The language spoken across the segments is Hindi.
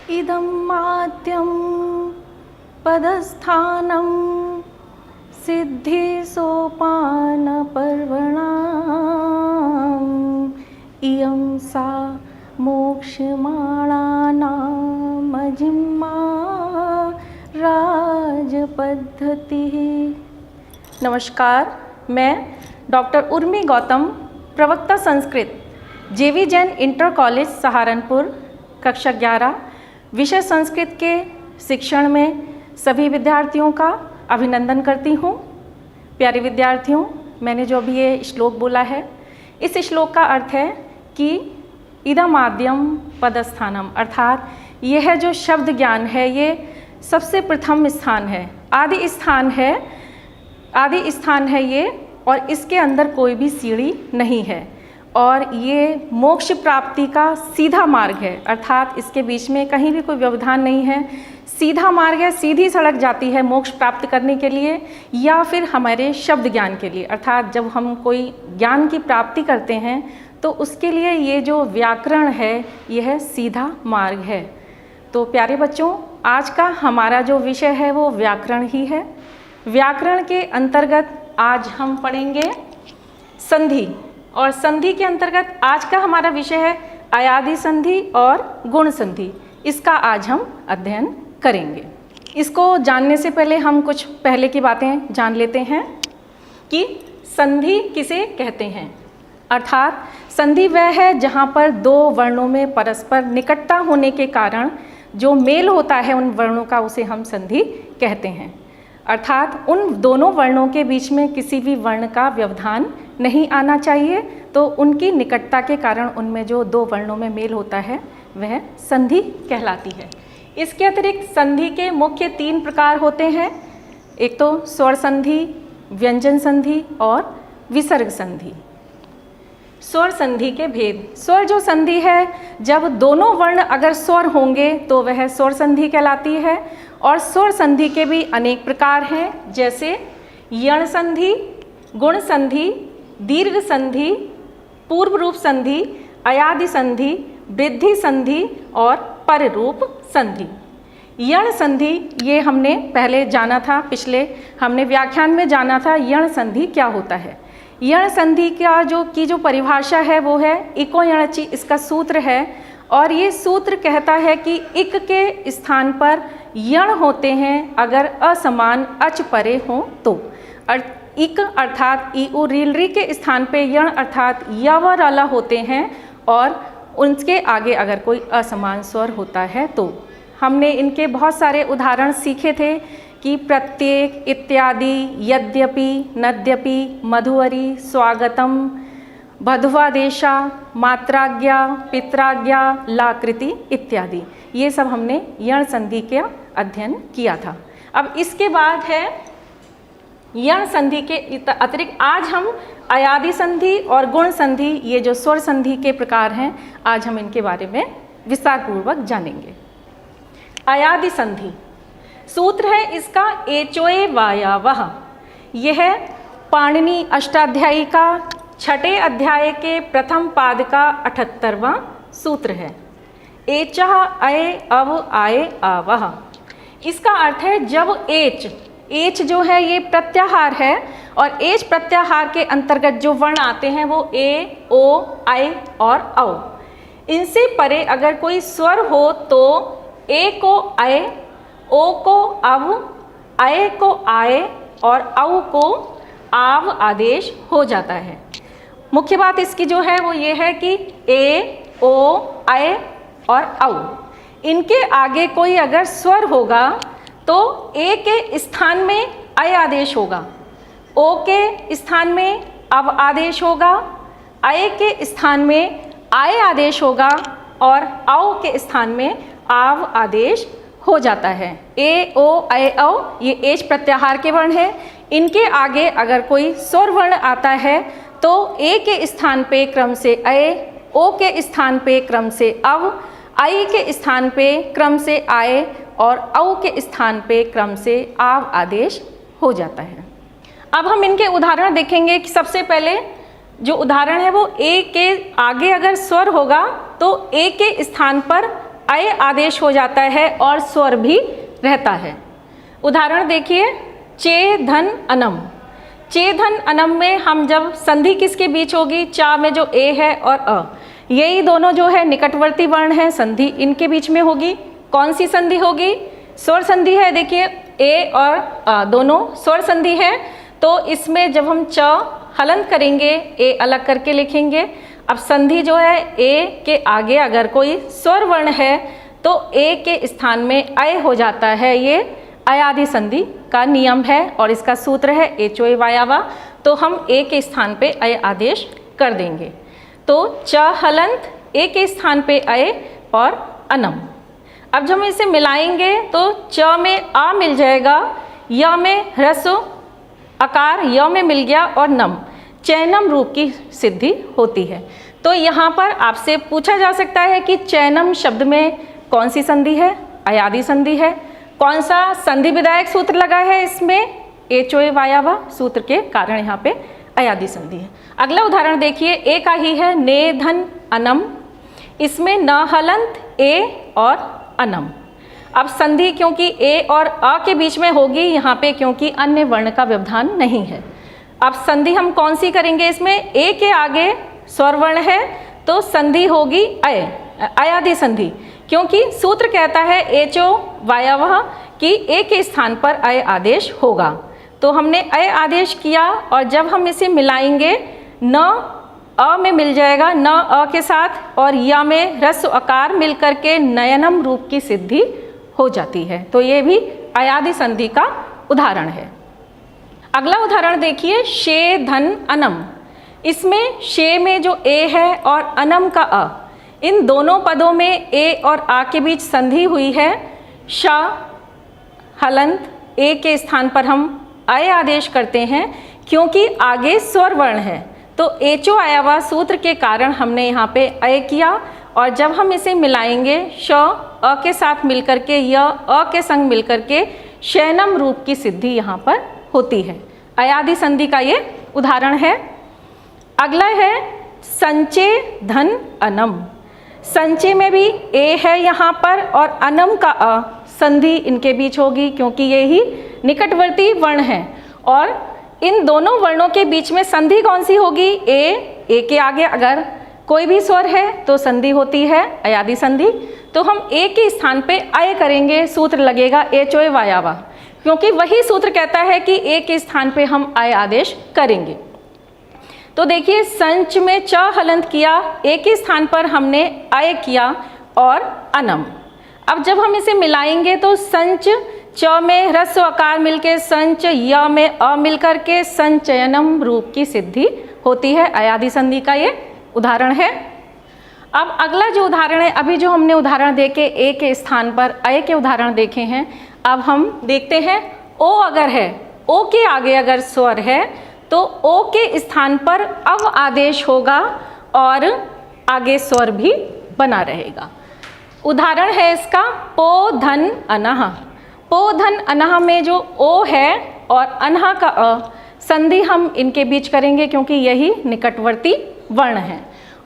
इदं माद्यं पदस्थानं सिद्धिसोपानपर्वणाम् इयं सा मोक्षमाणानामजिह्वा राजपद्धतिः। नमस्कार, मैं डॉक्टर उर्मी गौतम, प्रवक्ता संस्कृत, जेवी जैन इंटर कॉलेज सहारनपुर, कक्षा 11, विषय संस्कृत के शिक्षण में सभी विद्यार्थियों का अभिनंदन करती हूँ। प्यारे विद्यार्थियों, मैंने जो अभी ये श्लोक बोला है, इस श्लोक का अर्थ है कि इदम् आद्यम पदस्थानम, अर्थात यह जो शब्द ज्ञान है ये सबसे प्रथम स्थान है, आदि स्थान है ये, और इसके अंदर कोई भी सीढ़ी नहीं है, और ये मोक्ष प्राप्ति का सीधा मार्ग है, अर्थात इसके बीच में कहीं भी कोई व्यवधान नहीं है, सीधा मार्ग है, सीधी सड़क जाती है मोक्ष प्राप्त करने के लिए या फिर हमारे शब्द ज्ञान के लिए। अर्थात जब हम कोई ज्ञान की प्राप्ति करते हैं तो उसके लिए ये जो व्याकरण है यह सीधा मार्ग है। तो प्यारे बच्चों, आज का हमारा जो विषय है वो व्याकरण ही है। व्याकरण के अंतर्गत आज हम पढ़ेंगे संधि, और संधि के अंतर्गत आज का हमारा विषय है अयादि संधि और गुण संधि। इसका आज हम अध्ययन करेंगे। इसको जानने से पहले हम कुछ पहले की बातें जान लेते हैं कि संधि किसे कहते हैं। अर्थात संधि वह है जहाँ पर दो वर्णों में परस्पर निकटता होने के कारण जो मेल होता है उन वर्णों का, उसे हम संधि कहते हैं। अर्थात उन दोनों वर्णों के बीच में किसी भी वर्ण का व्यवधान नहीं आना चाहिए, तो उनकी निकटता के कारण उनमें जो दो वर्णों में मेल होता है वह संधि कहलाती है। इसके अतिरिक्त संधि के मुख्य 3 प्रकार होते हैं। एक तो स्वर संधि, व्यंजन संधि और विसर्ग संधि। स्वर संधि के भेद। स्वर जो संधि है, जब दोनों वर्ण अगर स्वर होंगे तो वह स्वर संधि कहलाती है, और स्वर संधि के भी अनेक प्रकार हैं, जैसे यण संधि, गुण संधि, दीर्घ संधि, पूर्व रूप संधि, अयादि संधि, वृद्धि संधि और पररूप संधि। यण संधि ये हमने पहले जाना था, पिछले हमने व्याख्यान में जाना था यण संधि क्या होता है। यण संधि का जो परिभाषा है वो है इको यणचि, इसका सूत्र है, और ये सूत्र कहता है कि इक के स्थान पर यण होते हैं अगर असमान अच परे हों तो। इक अर्थात ई उ रील री के स्थान पे यण अर्थात या व राला होते हैं, और उनके आगे अगर कोई असमान स्वर होता है तो। हमने इनके बहुत सारे उदाहरण सीखे थे कि प्रत्येक, इत्यादि, यद्यपि, नद्यपि, मधुवरी, स्वागतम, बधुवादेशा, मात्राज्ञा, पित्राज्ञा, लाकृति इत्यादि, ये सब हमने यण संधि का अध्ययन किया था। अब इसके बाद है यण संधि के अतिरिक्त आज हम अयादि संधि और गुण संधि, ये जो स्वर संधि के प्रकार हैं, आज हम इनके बारे में विस्तार पूर्वक जानेंगे। अयादि संधि सूत्र है इसका एचोए वायावह। यह पाणिनि अष्टाध्यायी का 6ठे अध्याय के प्रथम पाद का 78वां सूत्र है। एचः अये अव आये आवह। इसका अर्थ है जब एच जो है ये प्रत्याहार है, और एच प्रत्याहार के अंतर्गत जो वर्ण आते हैं वो ए, ओ, आई और औ। इनसे परे अगर कोई स्वर हो तो ए को अय, ओ को अव, अय को आए और औ को आव आदेश हो जाता है। मुख्य बात इसकी जो है वो ये है कि ए, ओ, अय और औ, इनके आगे कोई अगर स्वर होगा तो ए के स्थान में अय आदेश होगा, ओ के स्थान में अव आदेश होगा, अय के स्थान में आय आदेश होगा, और औ के स्थान में आव आदेश हो जाता है। ए, ओ, अय, औ ये एच प्रत्याहार के वर्ण है। इनके आगे अगर कोई स्वर वर्ण आता है तो ए के स्थान पे क्रम से अय, ओ के स्थान पे क्रम से अव, आई के स्थान पे क्रम से आए और औ के स्थान पे क्रम से आव आदेश हो जाता है। अब हम इनके उदाहरण देखेंगे कि सबसे पहले जो उदाहरण है वो ए के आगे अगर स्वर होगा तो ए के स्थान पर अय आदेश हो जाता है और स्वर भी रहता है। उदाहरण देखिए, चे धन अनम। चे धन अनम में हम जब संधि किसके बीच होगी, चा में जो ए है और अ, यही दोनों जो है निकटवर्ती वर्ण है, संधि इनके बीच में होगी। कौन सी संधि होगी, स्वर संधि है। देखिए ए और अ दोनों स्वर संधि है, तो इसमें जब हम च हलंत करेंगे, ए अलग करके लिखेंगे। अब संधि जो है ए के आगे अगर कोई स्वर वर्ण है तो ए के स्थान में अय हो जाता है, ये अयादि संधि का नियम है और इसका सूत्र है एचोए वायावा। तो हम ए के स्थान पे अय आदेश कर देंगे। तो च हलंत, ए के स्थान पे अय और अनम। अब जब हम इसे मिलाएंगे तो च में आ मिल जाएगा, य में ह्रस्व आकार य में मिल गया और नम, चैनम रूप की सिद्धि होती है। तो यहाँ पर आपसे पूछा जा सकता है कि चैनम शब्द में कौन सी संधि है, अयादि संधि है। कौन सा संधि विधायक सूत्र लगा है इसमें, एचोए वायावा सूत्र के कारण यहाँ पे अयादि संधि है। अगला उदाहरण देखिए, ए का ही है, ने धन अनम। इसमें न हलंत, ए और अनम। अब संधि क्योंकि ए और अ के बीच में होगी यहाँ पे, क्योंकि अन्य वर्ण का व्यवधान नहीं है। अब संधि हम कौन सी करेंगे, इसमें ए के आगे स्वर वर्ण है तो संधि होगी अय, अयादि संधि, क्योंकि सूत्र कहता है एचो वायावह कि ए के स्थान पर अय आदेश होगा। तो हमने अय आदेश किया और जब हम इसे मिलाएंगे, न अ में मिल जाएगा, न अ के साथ, और या में ह्रस्व आकार मिलकर के नयनम रूप की सिद्धि हो जाती है। तो ये भी अयादि संधि का उदाहरण है। अगला उदाहरण देखिए, शे धन अनम। इसमें शे में जो ए है और अनम का अ, इन दोनों पदों में ए और आ के बीच संधि हुई है। श हलंत, ए के स्थान पर हम अय आदेश करते हैं क्योंकि आगे स्वर वर्ण है। तो एचो आयावा सूत्र के कारण हमने यहाँ पे अय किया और जब हम इसे मिलाएंगे, श अ के साथ मिलकर के य अ के संग मिलकर के शैनम रूप की सिद्धि यहाँ पर होती है। अयादि संधि का ये उदाहरण है। अगला है संचे धन अनम। संचे में भी ए है यहाँ पर और अनम का अ, संधि इनके बीच होगी क्योंकि ये ही निकटवर्ती वर्ण है। और इन दोनों वर्णों के बीच में संधि कौन सी होगी, ए के आगे अगर कोई भी स्वर है तो संधि होती है अयादि संधि। तो हम ए के स्थान पे अय करेंगे, सूत्र लगेगा एचोए वायावा, क्योंकि वही सूत्र कहता है कि ए के स्थान पे हम अय आदेश करेंगे। तो देखिए, संच में च हलंत किया, ए के स्थान पर हमने अय किया और अनम। अब जब हम इसे मिलाएंगे तो संच च में ह्रस्व आकार मिलके संच, य में अ मिलकर के संचयनम रूप की सिद्धि होती है। अयादि संधि का ये उदाहरण है। अब अगला जो उदाहरण है, अभी जो हमने उदाहरण देके ए के स्थान पर अय के उदाहरण देखे हैं, अब हम देखते हैं ओ अगर है, ओ के आगे अगर स्वर है तो ओ के स्थान पर अव आदेश होगा और आगे स्वर भी बना रहेगा। उदाहरण है इसका पो धन अनह। पो धन अनह में जो ओ है और अनह का अ, संधि हम इनके बीच करेंगे क्योंकि यही निकटवर्ती वर्ण है।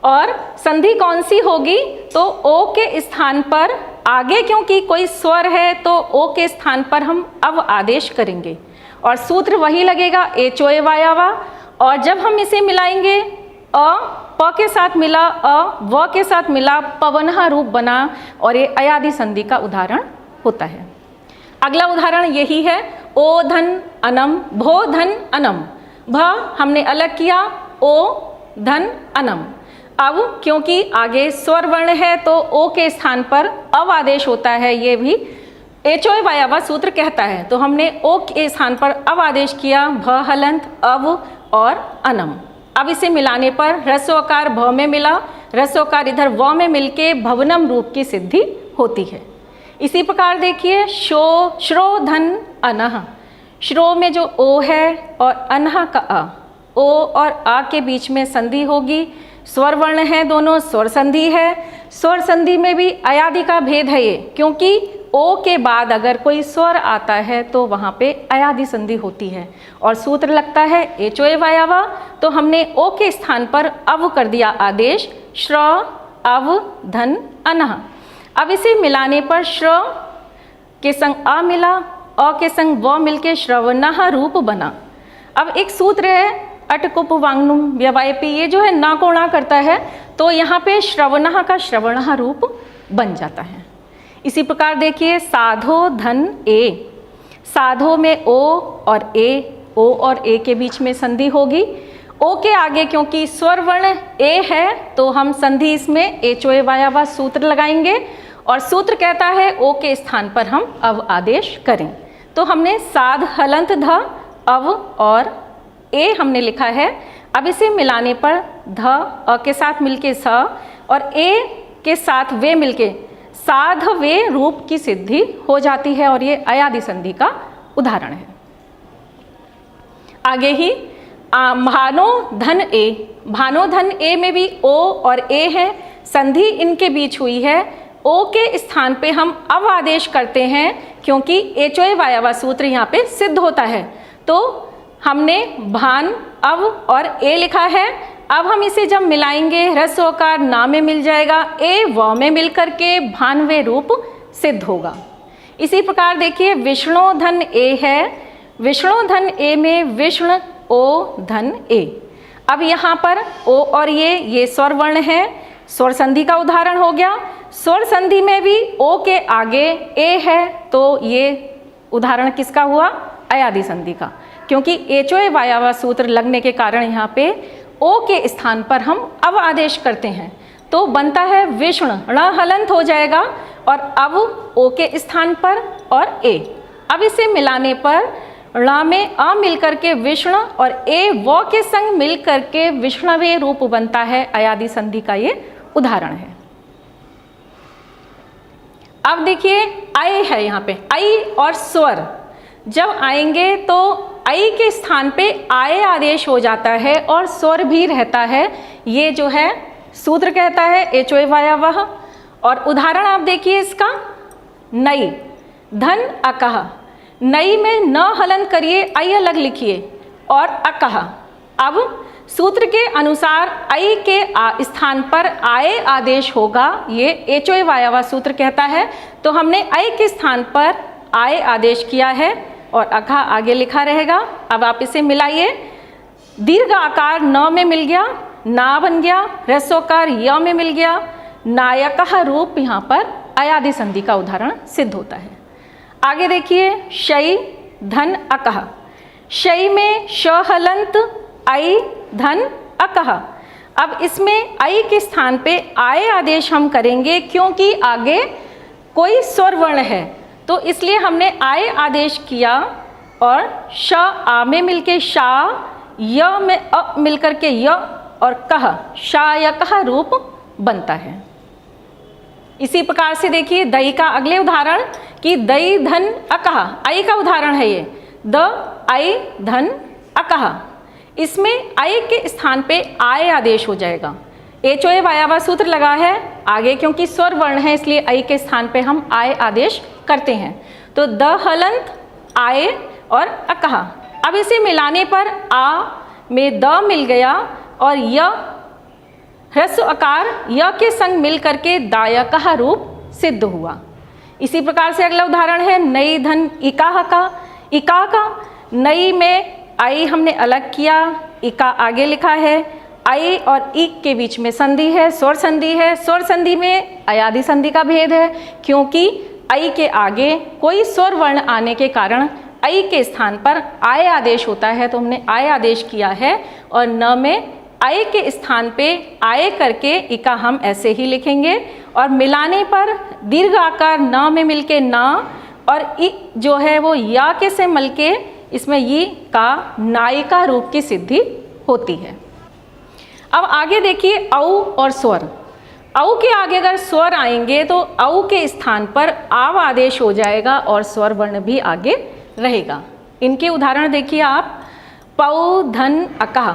और संधि कौन सी होगी, तो ओ के स्थान पर आगे क्योंकि कोई स्वर है तो ओ के स्थान पर हम अव आदेश करेंगे और सूत्र वही लगेगा एचोए वायावा। और जब हम इसे मिलाएंगे, अ प के साथ मिला, अ व के साथ मिला, पवनहा रूप बना और ये अयादि संधि का उदाहरण होता है। अगला उदाहरण यही है, ओ धन अनम, भो धन अनम। भ हमने अलग किया, ओ धन अनम। अब क्योंकि आगे स्वर वर्ण है तो ओ के स्थान पर अव आदेश होता है, ये भी एचोए वायावा सूत्र कहता है। तो हमने ओ के स्थान पर अव आदेश किया, भ हलंत, अव और अनम। अब इसे मिलाने पर ह्रस्वकार भ में मिला, ह्रस्वकार इधर व में मिलके भवनम रूप की सिद्धि होती है। इसी प्रकार देखिए, शो श्रो धन अनह। श्रो में जो ओ है और अनह का अ, ओ और आ के बीच में संधि होगी। स्वर वर्ण है, दोनों स्वर संधि है। स्वर संधि में भी अयादि का भेद है ये, क्योंकि ओ के बाद अगर कोई स्वर आता है तो वहाँ पे अयादि संधि होती है और सूत्र लगता है एचोए वायावा। तो हमने ओ के स्थान पर अव कर दिया आदेश, श्र अव धन अनह। अब इसे मिलाने पर श्र के संग अ मिला, अ के संग व मिलके श्रवणः रूप बना। अब एक सूत्र है अटकुप वांगनुम व्यवायपी, ये जो है ना को णा करता है, तो यहाँ पे श्रवणः का श्रवणः रूप बन जाता है। इसी प्रकार देखिए साधो धन ए, साधो में ओ और ए, ओ और ए के बीच में संधि होगी। ओ के आगे क्योंकि स्वर वर्ण ए है तो हम संधि इसमें एचोए वायावा सूत्र लगाएंगे और सूत्र कहता है ओ के स्थान पर हम अव आदेश करें। तो हमने साध हलंत ध अव और ए हमने लिखा है। अब इसे मिलाने पर ध अ के साथ मिलके स और ए के साथ वे मिलके साध वे रूप की सिद्धि हो जाती है और ये अयादि संधि का उदाहरण है। आगे ही भानो धन ए, भानो धन ए में भी ओ और ए है, संधि इनके बीच हुई है। ओ के स्थान पे हम अव आदेश करते हैं क्योंकि एचोए वायावा सूत्र यहाँ पे सिद्ध होता है। तो हमने भान अव और ए लिखा है। अब हम इसे जब मिलाएंगे ह्रस्व ओकार ना में मिल जाएगा, ए व में मिल करके भानवे रूप सिद्ध होगा। इसी प्रकार देखिए विष्णु धन ए है, विष्णु धन ए में विष्णु ओ धन ए। अब यहाँ पर ओ और ये स्वर वर्ण है, स्वर संधि का उदाहरण हो गया। स्वर संधि में भी ओ के आगे ए है तो ये उदाहरण किसका हुआ? अयादि संधि का, क्योंकि एचोए वायावा सूत्र लगने के कारण यहाँ पे ओ के स्थान पर हम अव आदेश करते हैं तो बनता है विष्णु, ण हलंत हो जाएगा और अव ओ के स्थान पर और ए। अब इसे मिलाने पर ण में अ मिलकर के विष्णु और ए व के संग मिल करके विष्णवे रूप बनता है। अयादि संधि का ये उदाहरण है। अब देखिए आई है, यहाँ पे आई और स्वर जब आएंगे तो आई के स्थान पे आए आदेश हो जाता है और स्वर भी रहता है। ये जो है सूत्र कहता है एचोए वायावह। और उदाहरण आप देखिए इसका, नई धन अकह, नई में न हलन करिए, आई अलग लिखिए और अकह। अब सूत्र के अनुसार आई के स्थान पर आए आदेश होगा, ये एचोए वायावा सूत्र कहता है। तो हमने आई के स्थान पर आए आदेश किया है और अकह आगे लिखा रहेगा। अब आप इसे मिलाइए, दीर्घ आकार न में मिल गया, ना बन गया, ह्रस्वकार य में मिल गया, नायकः रूप यहाँ पर अयादि संधि का उदाहरण सिद्ध होता है। आगे देखिए शई धन अकह, शई में श हलंत आई धन अकह। अब इसमें आई के स्थान पे आए आदेश हम करेंगे क्योंकि आगे कोई स्वर वर्ण है तो इसलिए हमने आए आदेश किया और श आ में मिलके शा, य में अ मिलकर के य और कह शायकः रूप बनता है। इसी प्रकार से देखिए दई का अगले उदाहरण कि दई धन अकह, आई का उदाहरण है ये, द आई धन अकह। इसमें आई के स्थान पे आए आदेश हो जाएगा। एचोए वायावा सूत्र लगा है आगे, क्योंकि स्वर वर्ण है इसलिए आई के स्थान पे हम आए आदेश करते हैं। तो द हलंत आए और अकह। अब इसे मिलाने पर आ में द मिल गया और य ह्रस्व आकार य के संग मिल करके दायकः रूप सिद्ध हुआ। इसी प्रकार से अगला उदाहरण है नई धन इकाह का। इका का नई में आई हमने अलग किया, इका आगे लिखा है। आई और इक के बीच में संधि है, स्वर संधि है। स्वर संधि में अयादि संधि का भेद है क्योंकि आई के आगे कोई स्वर वर्ण आने के कारण आई के स्थान पर आए आदेश होता है तो हमने आए आदेश किया है और न में आए के स्थान पे आए करके इका हम ऐसे ही लिखेंगे और मिलाने पर दीर्घ आकार न में मिलके ना और इ जो है वो या के से मिलके इसमें ये का नायिका रूप की सिद्धि होती है। अब आगे देखिए औ और स्वर। औ के आगे अगर स्वर आएंगे तो औ के स्थान पर आव आदेश हो जाएगा और स्वर वर्ण भी आगे रहेगा। इनके उदाहरण देखिए आप, पौ धन अकह।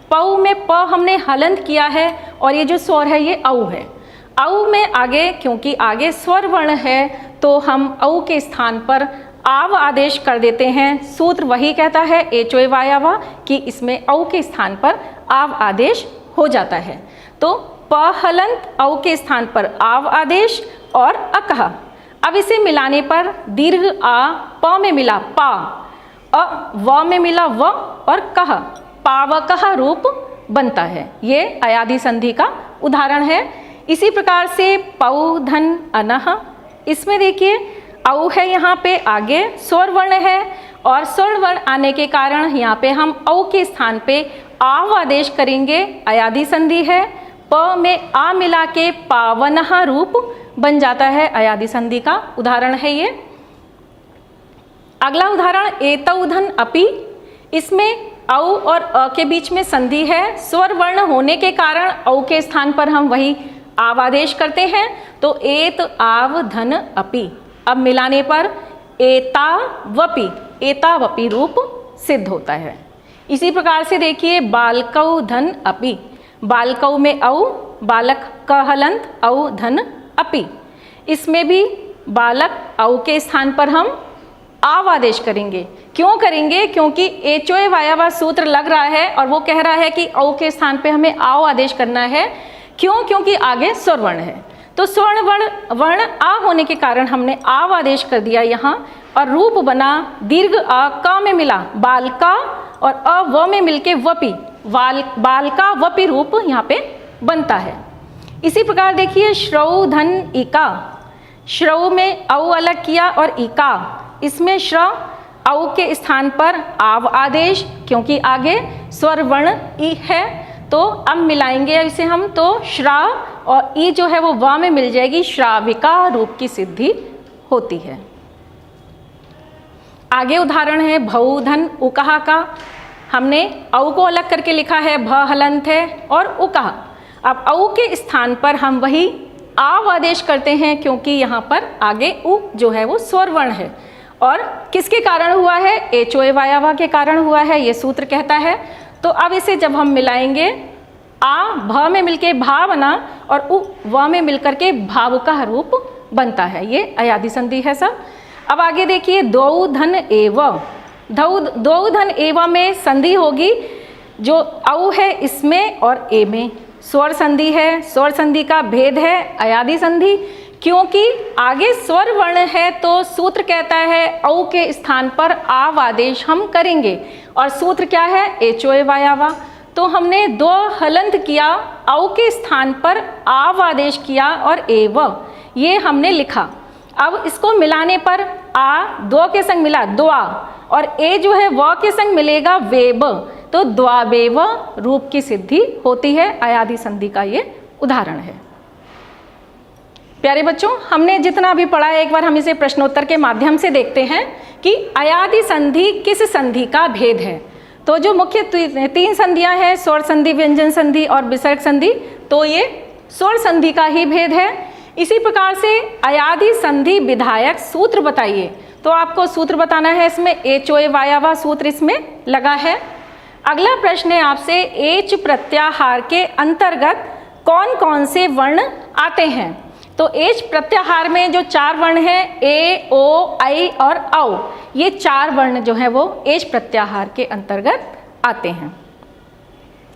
पौ में प हमने हलंत किया है और ये जो स्वर है ये औ है। औ में आगे क्योंकि आगे स्वर वर्ण है तो हम औ के स्थान पर आव आदेश कर देते हैं। सूत्र वही कहता है एचोए वायावा कि इसमें औ के स्थान पर आव आदेश हो जाता है। तो प हलंत औ के स्थान पर आव आदेश और अकह। अब इसे मिलाने पर दीर्घ आ प में मिला पा, व में मिला व और कह, पावकह रूप बनता है। ये अयादि संधि का उदाहरण है। इसी प्रकार से पौ धन अनह, इसमें देखिए औ है यहाँ पे आगे स्वर वर्ण है और स्वर वर्ण आने के कारण यहाँ पे हम औ के स्थान पे आव आदेश करेंगे, अयादि संधि है। प में आ मिला के पावनह रूप बन जाता है, अयादि संधि का उदाहरण है ये। अगला उदाहरण एतौ धन अपि, इसमें औ और अ के बीच में संधि है, स्वर वर्ण होने के कारण औ के स्थान पर हम वही आव आदेश करते हैं, तो एत आव धन अपि। अब मिलाने पर एतावपि, एतावपि रूप सिद्ध होता है। इसी प्रकार से देखिए बालकौ धन अपि, बालकौ में औ, बालक क हलंत औ धन अपि, इसमें भी बालक औ के स्थान पर हम आव आदेश करेंगे। क्यों करेंगे? क्योंकि एचोए वायावा सूत्र लग रहा है और वो कह रहा है कि औ के स्थान पे हमें आव आदेश करना है। क्यों? क्योंकि आगे स्वर वर्ण है, तो स्वर्ण वर्ण आ होने के कारण हमने आव आदेश कर दिया यहाँ, और रूप बना दीर्घ आ क में मिला बालका और अ व में मिलके वपि, बालका वपि रूप यहाँ पे बनता है। इसी प्रकार देखिए श्रौ धन इका, श्रौ में औ अलग किया और इका, इसमें श्र औ के स्थान पर आव आदेश, क्योंकि आगे स्वर वर्ण ई है, तो अब मिलाएंगे इसे हम, तो श्रा और ई जो है वो वा में मिल जाएगी, श्राविका रूप की सिद्धि होती है। आगे उदाहरण है भौ धन उकहा का, हमने औ को अलग करके लिखा है, भ हलंत है और उकहा। अब औ के स्थान पर हम वही आव आदेश करते हैं, क्योंकि यहाँ पर आगे उ जो है वो स्वर वर्ण है, और किसके कारण हुआ है? एचोए वायावा के कारण हुआ है, ये सूत्र कहता है। तो अब इसे जब हम मिलाएंगे, आ भ में मिलके भा बना और उ व में मिलकर के भाव का रूप बनता है, ये अयादि संधि है सब। अब आगे देखिए दो धन एव, दो धन एव में संधि होगी, जो औ है इसमें और ए में स्वर संधि है, स्वर संधि का भेद है अयादि संधि, क्योंकि आगे स्वर वर्ण है तो सूत्र कहता है औ के स्थान पर आव आदेश हम करेंगे, और सूत्र क्या है? एचोए वायावा। तो हमने दो हलंत किया, औ के स्थान पर आव आदेश किया और एव, ये हमने लिखा। अब इसको मिलाने पर आ दो के संग मिला द्वा, और ए जो है व के संग मिलेगा वेब, तो द्वावेव रूप की सिद्धि होती है, अयादि संधि का ये उदाहरण है। प्यारे बच्चों, हमने जितना भी पढ़ा है एक बार हम इसे प्रश्नोत्तर के माध्यम से देखते हैं कि अयादि संधि किस संधि का भेद है। तो जो मुख्य तीन संधियां हैं, स्वर संधि, व्यंजन संधि और विसर्ग संधि, तो ये स्वर संधि का ही भेद है। इसी प्रकार से अयादि संधि विधायक सूत्र बताइए, तो आपको सूत्र बताना है, इसमें एचोए वायावा सूत्र इसमें लगा है। अगला प्रश्न है आपसे, एच प्रत्याहार के अंतर्गत कौन कौन से वर्ण आते हैं? तो एच प्रत्याहार में जो चार वर्ण हैं, ए, ओ, आई और औ, ये चार वर्ण जो है वो एच प्रत्याहार के अंतर्गत आते हैं।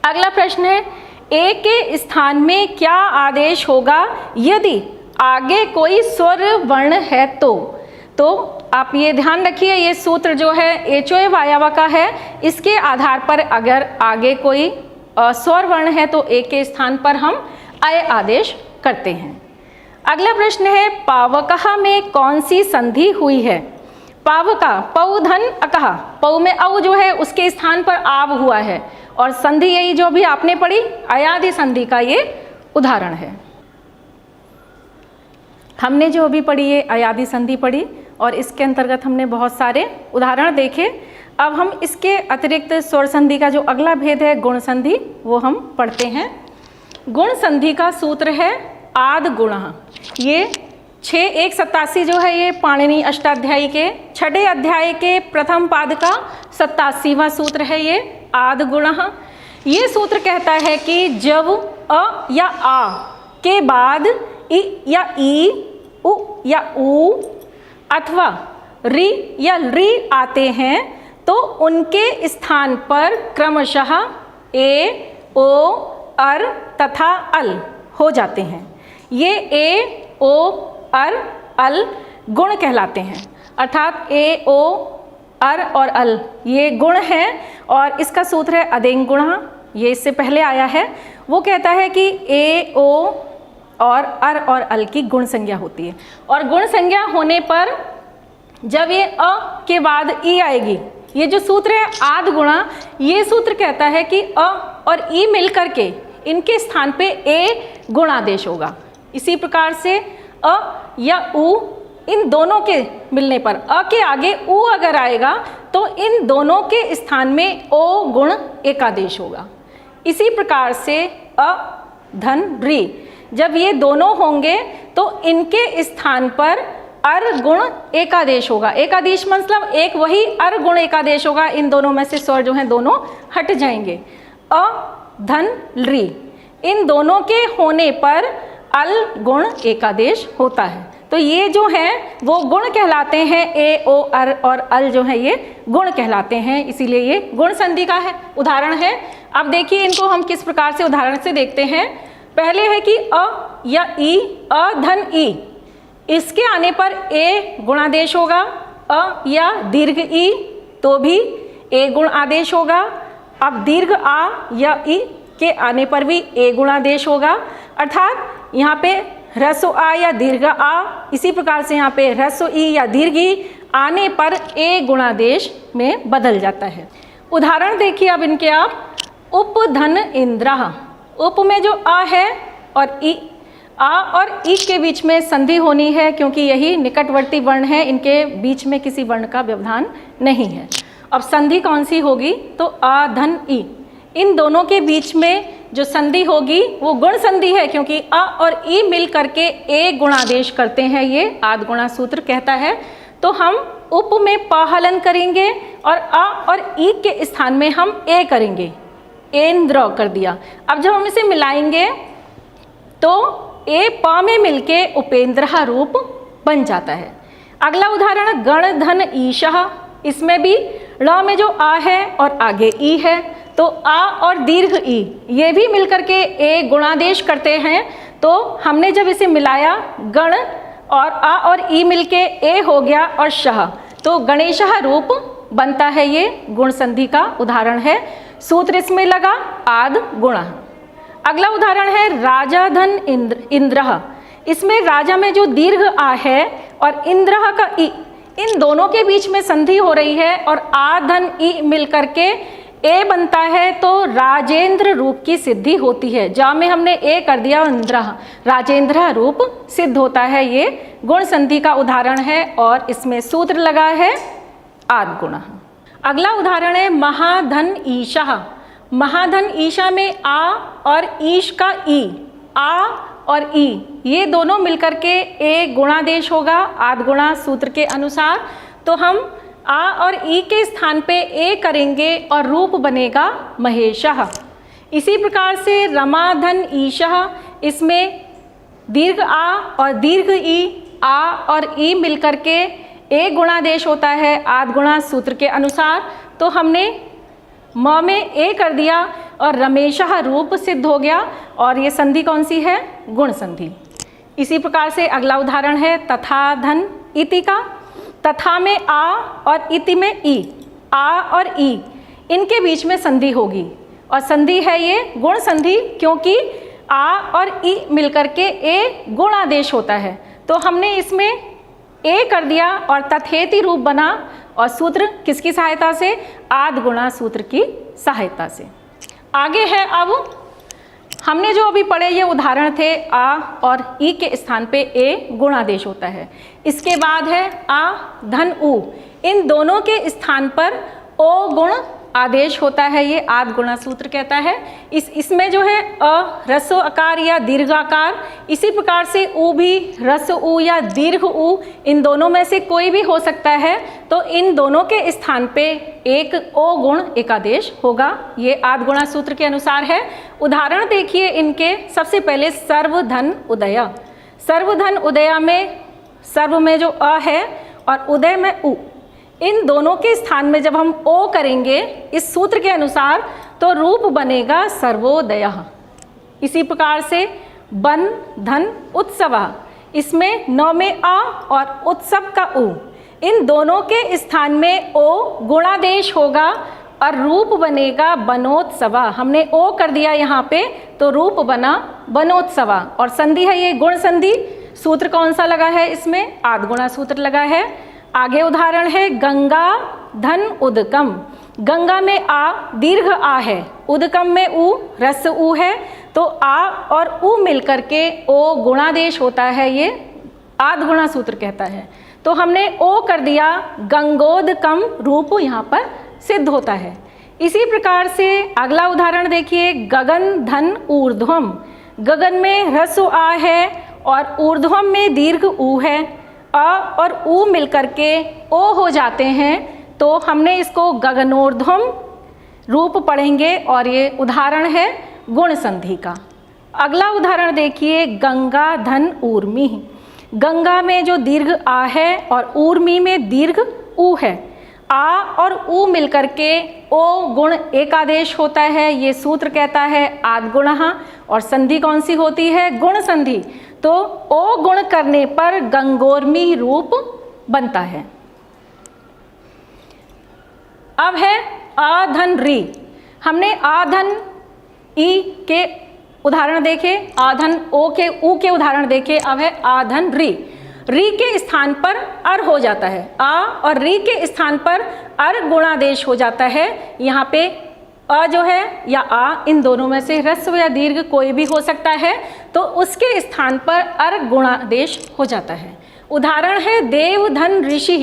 अगला प्रश्न है, ए के स्थान में क्या आदेश होगा यदि आगे कोई स्वर वर्ण है तो आप ये ध्यान रखिए, ये सूत्र जो है एचोए वायावा का है, इसके आधार पर अगर आगे कोई स्वर वर्ण है तो ए के स्थान पर हम अय आदेश करते हैं। अगला प्रश्न है, पावकः में कौन सी संधि हुई है? पावका, पौ धन अकहा, पौ में औ जो है उसके स्थान पर आव हुआ है, और संधि यही जो भी आपने पढ़ी अयादि संधि का ये उदाहरण है। हमने जो भी पढ़ी ये अयादि संधि पढ़ी और इसके अंतर्गत हमने बहुत सारे उदाहरण देखे। अब हम इसके अतिरिक्त स्वर संधि का जो अगला भेद है गुण संधि, वो हम पढ़ते हैं। गुण संधि का सूत्र है आद गुणः। ये 6:187 जो है ये पाणिनि अष्टाध्यायी के छठे अध्याय के प्रथम पाद का 87वां सूत्र है ये आद गुणः। ये सूत्र कहता है कि जब अ या आ के बाद इ या ई, उ या ऊ अथवा रि या री आते हैं तो उनके स्थान पर क्रमशः ए, ओ, अर तथा अल हो जाते हैं। ये ए, ओ, अर अल गुण कहलाते हैं। अर्थात ए ओ अर और अल ये गुण हैं और इसका सूत्र है अदेंग गुणा, ये इससे पहले आया है। वो कहता है कि ए ओ और अर और अल की गुण संज्ञा होती है और गुण संज्ञा होने पर जब ये अ के बाद ई आएगी, ये जो सूत्र है आद गुणा, ये सूत्र कहता है कि अ और ई मिलकर के इनके स्थान पे ए गुणादेश होगा। इसी प्रकार से अ या उ, इन दोनों के मिलने पर अ के आगे उ अगर आएगा तो इन दोनों के स्थान में ओ गुण एकादेश होगा। इसी प्रकार से अ धन री, जब ये दोनों होंगे तो इनके स्थान पर अर गुण एकादेश होगा। एकादेश मतलब एक वही अर गुण एकादेश होगा, इन दोनों में से स्वर जो हैं दोनों हट जाएंगे। अ धन री, इन दोनों के होने पर अल गुण एकादेश होता है। तो ये जो हैं वो गुण कहलाते हैं, ए ओ अर और अल जो है ये गुण कहलाते हैं, इसीलिए ये गुण संधि का है उदाहरण है। अब देखिए इनको हम किस प्रकार से उदाहरण से देखते हैं। पहले है कि अ या ई, अ धन ई, इसके आने पर ए गुणादेश होगा। अ या दीर्घ ई तो भी ए गुण आदेश होगा। अब दीर्घ आ या ई के आने पर भी ए गुणादेश होगा। अर्थात यहाँ पे ह्रस्व आ या दीर्घ आ, इसी प्रकार से यहाँ पे ह्रस्व ई या दीर्घ ई आने पर ए गुणादेश में बदल जाता है। उदाहरण देखिए अब इनके आप। उप धन इंद्र, उप में जो आ है और ई, आ और ई के बीच में संधि होनी है क्योंकि यही निकटवर्ती वर्ण है, इनके बीच में किसी वर्ण का व्यवधान नहीं है। अब संधि कौन सी होगी, तो आ धन ई, इन दोनों के बीच में जो संधि होगी वो गुण संधि है क्योंकि अ और ई मिल करके ए गुणादेश करते हैं, ये आद गुणा सूत्र कहता है। तो हम उप में प हलन करेंगे और अ और ई के स्थान में हम ए करेंगे, एंद्र कर दिया। अब जब हम इसे मिलाएंगे तो ए प में मिलके उपेंद्र रूप बन जाता है। अगला उदाहरण गण धन ईशः, इसमें भी ड़ में जो आ है और आगे ई है तो आ और दीर्घ ई ये भी मिलकर के ए गुणादेश करते हैं। तो हमने जब इसे मिलाया गण और आ और ई मिलके ए हो गया और शः, तो गणेशः रूप बनता है, ये गुण संधि का उदाहरण है। सूत्र इसमें लगा आद गुणा। अगला उदाहरण है राजा धन इंद्र, इसमें राजा में जो दीर्घ आ है और इंद्र का ई, इन दोनों के बीच में संधि हो रही है और आ धन ई मिलकर के ए बनता है, तो राजेंद्र रूप की सिद्धि होती है। जा में हमने ए कर दिया, इंद्र राजेंद्र रूप सिद्ध होता है, ये गुण संधि का उदाहरण है और इसमें सूत्र लगा है आद गुणा। अगला उदाहरण है महाधन ईशः, महाधन ईशा में आ और ईश का ई, आ और ई ये दोनों मिलकर के ए गुणादेश होगा आद गुणा सूत्र के अनुसार। तो हम आ और ई के स्थान पे ए करेंगे और रूप बनेगा महेशः। इसी प्रकार से रमाधन ईशः, इसमें दीर्घ आ और दीर्घ ई, आ और ई मिलकर के ए गुणादेश होता है आद गुणा सूत्र के अनुसार। तो हमने म में ए कर दिया और रमेशः रूप सिद्ध हो गया और ये संधि कौन सी है, गुण संधि। इसी प्रकार से अगला उदाहरण है तथा धन इति का। तथा में आ और इति में ई, आ और ई इनके बीच में संधि होगी और संधि है ये गुण संधि क्योंकि आ और ई मिलकर के ए गुण आदेश होता है। तो हमने इसमें ए कर दिया और तथेति रूप बना और सूत्र किसकी सहायता से, आद गुणा सूत्र की सहायता से। आगे है अब हमने जो अभी पढ़े ये उदाहरण थे, आ और ई के स्थान पे ए गुणादेश होता है। इसके बाद है आ धन उ, इन दोनों के स्थान पर ओ गुण आदेश होता है, ये आद गुणा सूत्र कहता है। इसमें जो है अ ह्रस्व आकार या दीर्घ आकार, इसी प्रकार से उ भी ह्रस्व उ या दीर्घ उ, इन दोनों में से कोई भी हो सकता है। तो इन दोनों के स्थान पे एक ओ गुण एकादेश होगा, ये आद गुणा सूत्र के अनुसार है। उदाहरण देखिए इनके। सबसे पहले सर्वधन उदय। सर्वधन उदय में सर्व में जो अ है और उदय में उ, इन दोनों के स्थान में जब हम ओ करेंगे इस सूत्र के अनुसार तो रूप बनेगा सर्वोदयः। इसी प्रकार से बन धन उत्सव, इसमें नौ में आ और उत्सव का उ, इन दोनों के स्थान में ओ गुणादेश होगा और रूप बनेगा बनोत्सवा। हमने ओ कर दिया यहाँ पे तो रूप बना बनोत्सवा। और संधि है ये गुण संधि। सूत्र कौन सा लगा है इसमें? आद्गुणा सूत्र लगा है। आगे उदाहरण है गंगा धन उदकम। गंगा में आ दीर्घ आ है, उदकम में उ रस उ है, तो आ और उ मिलकर के ओ गुणादेश होता है, ये आद्गुणा सूत्र कहता है। तो हमने ओ कर दिया, गंगोदकम रूप यहाँ पर सिद्ध होता है। इसी प्रकार से अगला उदाहरण देखिए, गगन धन ऊर्ध्वम। गगन में ह्रस्व आ है और ऊर्ध्वम में दीर्घ उ है, अ और उ मिलकर के ओ हो जाते हैं, तो हमने इसको गगनोर्ध्वम रूप पढ़ेंगे और ये उदाहरण है गुण संधि का। अगला उदाहरण देखिए, गंगा धन ऊर्मी। गंगा में जो दीर्घ आ है और ऊर्मी में दीर्घ उ है, आ और उ मिलकर के ओ गुण एकादेश होता है, ये सूत्र कहता है आद्गुणः। और संधि कौन सी होती है? गुण संधि। तो ओ गुण करने पर गंगोर्मी रूप बनता है। अब है आधन री। हमने आधन ई के उदाहरण देखे, आधन ओ के उ के उदाहरण देखे। अब है आधन री। री के स्थान पर अर हो जाता है, आ और री के स्थान पर अर गुणादेश हो जाता है। यहाँ पे अ जो है या आ, इन दोनों में से ह्रस्व या दीर्घ कोई भी हो सकता है, तो उसके स्थान पर अर गुणादेश हो जाता है। उदाहरण है देव धन ऋषि।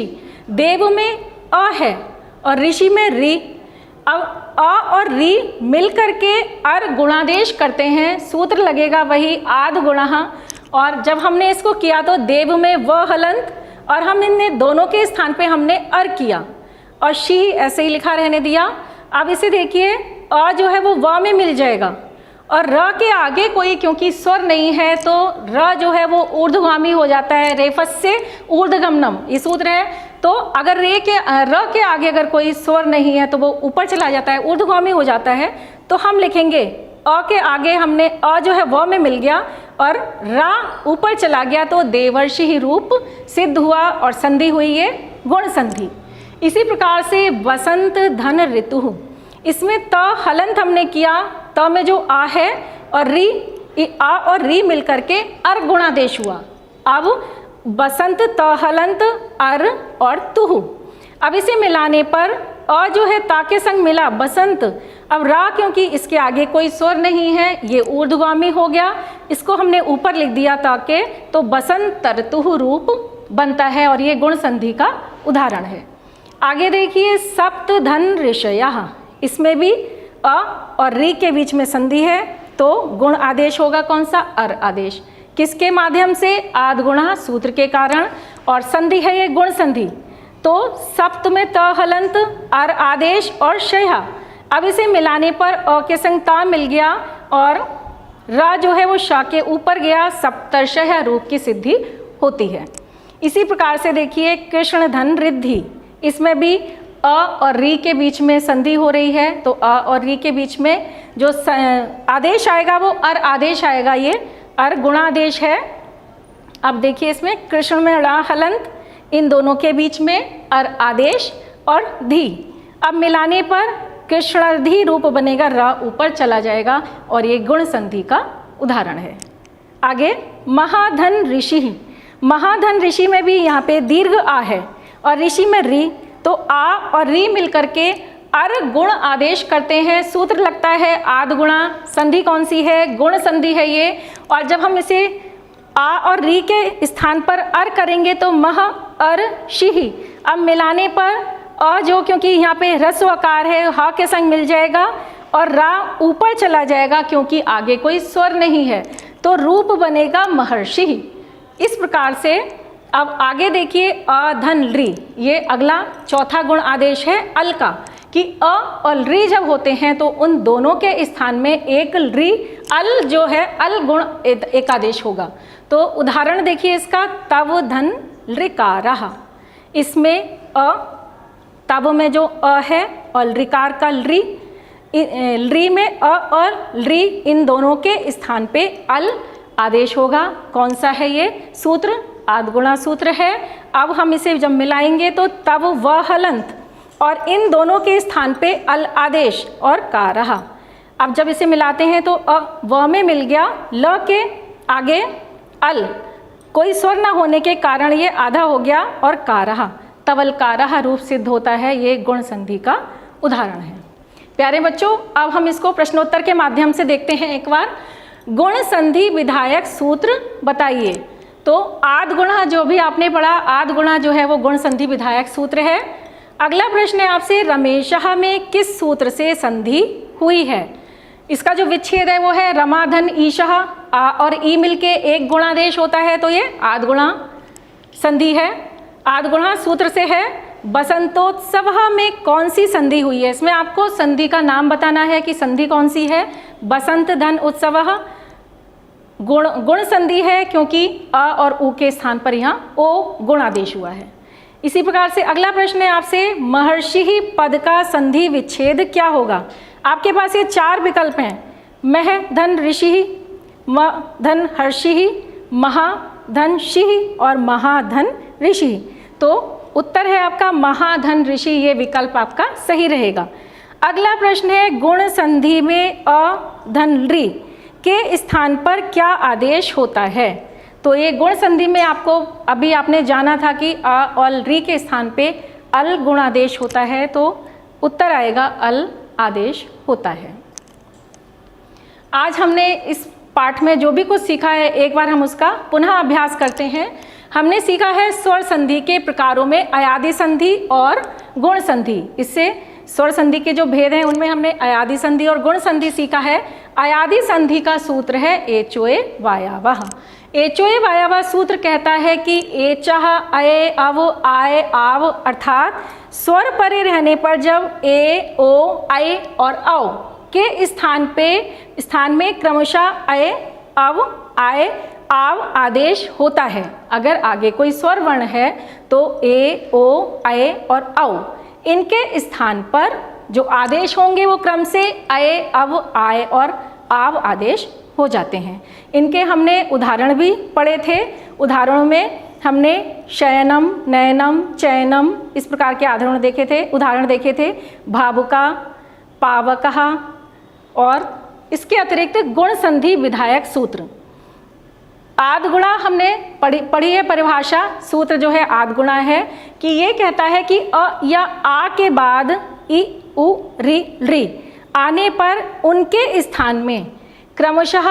देव में अ है और ऋषि में री। अब अ और री मिल करके अर गुणादेश करते हैं, सूत्र लगेगा वही आद्गुणः। और जब हमने इसको किया तो देव में व हलंत, और हम इन दोनों के स्थान पे हमने अर किया और शी ऐसे ही लिखा रहने दिया। अब इसे देखिए, अ जो है वो व में मिल जाएगा और र के आगे कोई क्योंकि स्वर नहीं है तो र जो है वो ऊर्ध्वगामी हो जाता है, रेफस से ऊर्ध्वगमनम ये सूत्र है। तो अगर र के आगे अगर कोई स्वर नहीं है तो वो ऊपर चला जाता है, ऊर्ध्वगामी हो जाता है। तो हम लिखेंगे अ के आगे हमने अ जो है व में मिल गया और रा ऊपर चला गया, तो देवर्षि ही रूप सिद्ध हुआ और संधि हुई ये गुण संधि। इसी प्रकार से वसंत धन ऋतु। इसमें त हलंत हमने किया, त में जो आ है और री, आ और री मिलकर के अर गुणादेश हुआ। अब बसंत त हलंत अर और तुहु। अब इसे मिलाने पर अ जो है ता के संग मिला बसंत। अब रा क्योंकि इसके आगे कोई स्वर नहीं है, ये ऊर्ध्वगामी हो गया, इसको हमने ऊपर लिख दिया ताके, तो बसंत तरतुहु रूप बनता है और ये गुण संधि का उदाहरण है। आगे देखिए, सप्त धन ऋषयः। इसमें भी अ और री के बीच में संधि है, तो गुण आदेश होगा कौन सा? अर आदेश। किसके माध्यम से? आद्गुणः सूत्र के कारण। और संधि है ये गुण संधि। तो सप्त में त हलंत, अर आदेश और शय। अब इसे मिलाने पर अ के संग ता मिल गया और रा जो है वो शा के ऊपर गया, सप्तर्षय रूप की सिद्धि होती है। इसी प्रकार से देखिए, कृष्ण धन रिद्धि। इसमें भी अ और री के बीच में संधि हो रही है, तो अ और री के बीच में जो आदेश आएगा वो अर आदेश आएगा, ये अर गुणादेश है। अब देखिए इसमें कृष्ण में ड़ा हलंत, इन दोनों के बीच में अर आदेश और धी। अब मिलाने पर कृष्णार्धी रूप बनेगा, रा ऊपर चला जाएगा और ये गुण संधि का उदाहरण है। आगे महाधन ऋषि। महाधन ऋषि में भी यहाँ पे दीर्घ आ है और ऋषि में री, तो आ और री मिलकर के अर गुण आदेश करते हैं, सूत्र लगता है आद्गुणा। संधि कौन सी है? गुण संधि है ये। और जब हम इसे आ और री के स्थान पर अर करेंगे तो मह अर शिहि। अब मिलाने पर अ जो क्योंकि यहाँ पे ह्रस्व आकार है, हा के संग मिल जाएगा और रा ऊपर चला जाएगा क्योंकि आगे कोई स्वर नहीं है, तो रूप बनेगा महर्षि। इस प्रकार से अब आगे देखिए, अधन री, ये अगला चौथा गुण आदेश है अल का, कि अ और री जब होते हैं तो उन दोनों के स्थान में एक री अल जो है अल गुण एकादेश होगा। तो उदाहरण देखिए इसका, तव धन ऋकारः। इसमें अ, तब में जो अ है और ऋकार का री में अ और री, इन दोनों के स्थान पे अल आदेश होगा। कौन सा है ये सूत्र? आद्गुणा सूत्र है। अब हम इसे जब मिलाएंगे तो तब व हलंत और इन दोनों के स्थान पे अल आदेश और का रहा। अब जब इसे मिलाते हैं तो व में मिल गया, ल के आगे अल, कोई स्वर न होने के कारण ये आधा हो गया और का रहा, तवल का रहा रूप सिद्ध होता है। ये गुण संधि का उदाहरण है। प्यारे बच्चों, अब हम इसको प्रश्नोत्तर के माध्यम से देखते हैं एक बार। गुण संधि विधायक सूत्र बताइए। तो आद्गुणा जो भी आपने पढ़ा, आद्गुणा जो है वो गुण संधि विधायक सूत्र है। अगला प्रश्न है आपसे, रमेशः में किस सूत्र से संधि हुई है? इसका जो विच्छेद है वो है रमाधन ईशः, आ और ई मिलके एक गुणादेश होता है, तो ये आद्गुणा संधि है। आद्गुणा सूत्र से है। बसंतोत्सव में कौन सी संधि हुई है? इसमें आपको संधि का नाम बताना है कि संधि कौन सी है। बसंत धन उत्सव गुण संधि है, क्योंकि अ और उ के स्थान पर यहाँ ओ गुणादेश हुआ है। इसी प्रकार से अगला प्रश्न है आपसे, महर्षि पद का संधि विच्छेद क्या होगा? आपके पास ये 4 विकल्प हैं, मह धन ऋषि, म धन हर्षि, महा धन शिः और महाधन ऋषि। तो उत्तर है आपका महाधन ऋषि, ये विकल्प आपका सही रहेगा। अगला प्रश्न है, गुण संधि में अ धन ऋ के स्थान पर क्या आदेश होता है? तो ये गुण संधि में आपको अभी आपने जाना था कि अ और ऋ के स्थान पे अल गुणादेश होता है, तो उत्तर आएगा अल आदेश होता है। आज हमने इस पाठ में जो भी कुछ सीखा है, एक बार हम उसका पुनः अभ्यास करते हैं। हमने सीखा है स्वर संधि के प्रकारों में अयादि संधि और गुण संधि। इससे स्वर संधि के जो भेद हैं उनमें हमने अयादि संधि और गुण संधि सीखा है। अयादि संधि का सूत्र है एचोए वायावह। एचोए वायावह सूत्र कहता है कि एचः अये अव आय आव, अर्थात स्वर परे रहने पर जब ए ओ ऐ और औ के स्थान में क्रमशः अये अव आय आव आदेश होता है। अगर आगे कोई स्वर वर्ण है तो ए ओ ऐ और औ, इनके स्थान पर जो आदेश होंगे वो क्रम से अये अव आय और आव आदेश हो जाते हैं। इनके हमने उदाहरण भी पढ़े थे। उदाहरणों में हमने शयनम, नयनम, चयनम इस प्रकार के उदाहरण देखे थे। भावुका, पावकः और इसके अतिरिक्त गुण संधि विधायक सूत्र। आद्गुणा हमने पढ़ी है परिभाषा। सूत्र जो है आद्गुणा है कि ये कहता है कि अ या आ के बाद इ उ रि ऋ आने पर उनके स्थान में क्रमशः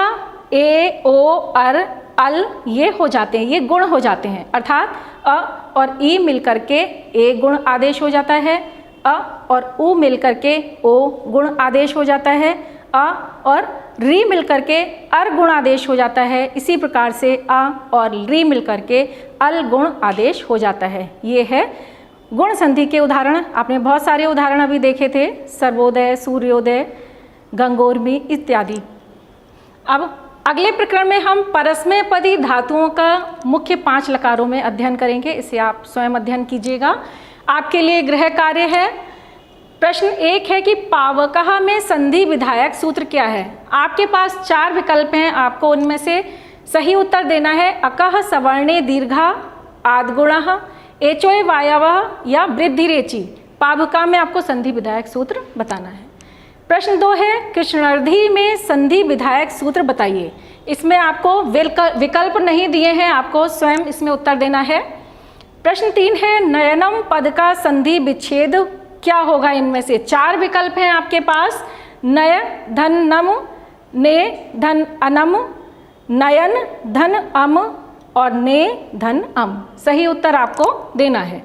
ए ओ अर अल ये हो जाते हैं, ये गुण हो जाते हैं। अर्थात अ और ई मिलकर के ए गुण आदेश हो जाता है, अ और उ मिलकर के ओ गुण आदेश हो जाता है, अ और री मिलकर के अर गुण आदेश हो जाता है। इसी प्रकार से अ और री मिलकर के अल गुण आदेश हो जाता है। ये है गुण संधि के उदाहरण। आपने बहुत सारे उदाहरण अभी देखे थे, सर्वोदय, सूर्योदय, गंगोर्मी इत्यादि। अब अगले प्रकरण में हम परस्मैपदी धातुओं का मुख्य 5 लकारों में अध्ययन करेंगे। इसे आप स्वयं अध्ययन कीजिएगा। आपके लिए गृह कार्य है। प्रश्न 1 है कि पावकः में संधि विधायक सूत्र क्या है? आपके पास 4 विकल्प हैं, आपको उनमें से सही उत्तर देना है। अकः सवर्णे दीर्घा, आद्गुणः, एचोए वायावः या वृद्धि रेचि। पावका में आपको संधि विधायक सूत्र बताना है। प्रश्न 2 है कृष्णार्धी में संधि विधायक सूत्र बताइए। इसमें आपको विकल्प नहीं दिए हैं, आपको स्वयं इसमें उत्तर देना है। प्रश्न 3 है नयनम पद का संधि विच्छेद क्या होगा? इनमें से 4 विकल्प हैं आपके पास, नय धन नम, ने धन अनम, नयन धन अम और ने धन अम। सही उत्तर आपको देना है।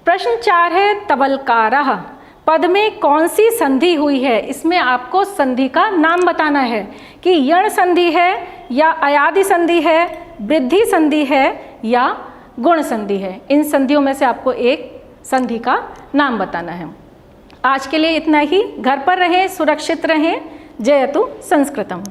प्रश्न 4 है तबलकारः पद में कौन सी संधि हुई है? इसमें आपको संधि का नाम बताना है कि यण संधि है या अयादि संधि है, वृद्धि संधि है या गुण संधि है। इन संधियों में से आपको एक संधि का नाम बताना है। आज के लिए इतना ही। घर पर रहें, सुरक्षित रहें। जयतु संस्कृतम।